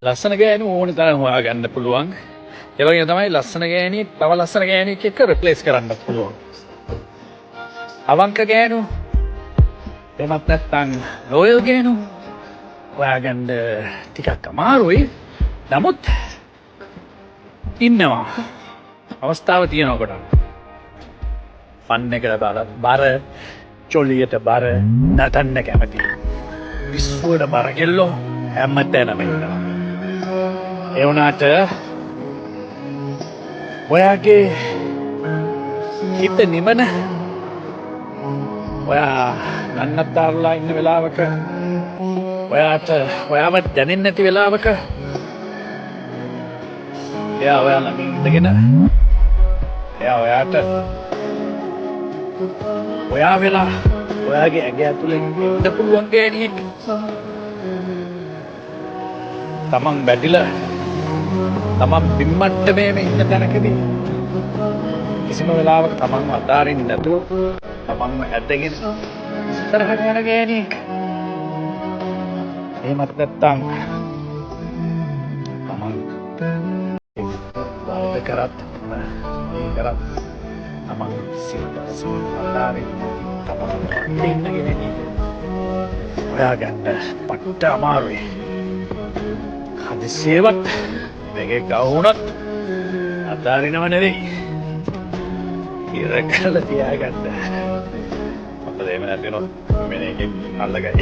ලස්සන ගෑනු ඕන තරම් හොයාගන්න පුළුවන්. ඒ වගේම තමයි ලස්සන ගෑණියෙක් තව ලස්සන ගෑණියෙක් එක්ක රිප්ලේස් කරන්න පුළුවන්. අවංක ගෑනු එහෙමත් නැත්නම් ලෝයල් ගෑනු හොයාගන්න ටිකක් අමාරුයි. නමුත් ඉන්නවා. අවස්ථාව තියෙනවා කොට. ෆන් එකට බර චොලියට බර නටන්න කැමති. විශ්වයට බර කෙල්ලෝ හැමතැනම ඉන්නවා. ඒ වුණාට ඔයාගේ හිත නිමන ඔයා නන්නත්තරලා ඉන්න වෙලාවක ඔයාව දැනෙන්නේ නැති වෙලාවක එයා ඔයා ළඟ ඉඳගෙන එයා ඔයාට ඔයා වෙලා ඔයාගේ ඇඟ ඇතුලේ ඉන්න පුළුවන් ගෑණියෙක් තමන් බැඳිලා තමන් බිම්මට්ටමේ ඉන්න තැනකදී කිසිම වෙලාවක තමන්ව අතාරින්න නැතුව තමන්ව ඇදගෙන ඉස්සරහට යන ගෑණියෙක්. එහෙමත් නැත්නම් තමන් වාද කරත් තමන් සිල්පස් අතාරින්න තමන් ඉන්නගෙන ඔයා ගන්න පට්ට අමාරුයි. හදිසියෙවත් මේකේ ගවුනොත් අතාරිනව නෙවෙයි. ඉර කරලා තියාගන්න. මොකද එහෙම නැතිනොත් මෙන්න එකෙන් අල්ලගයි.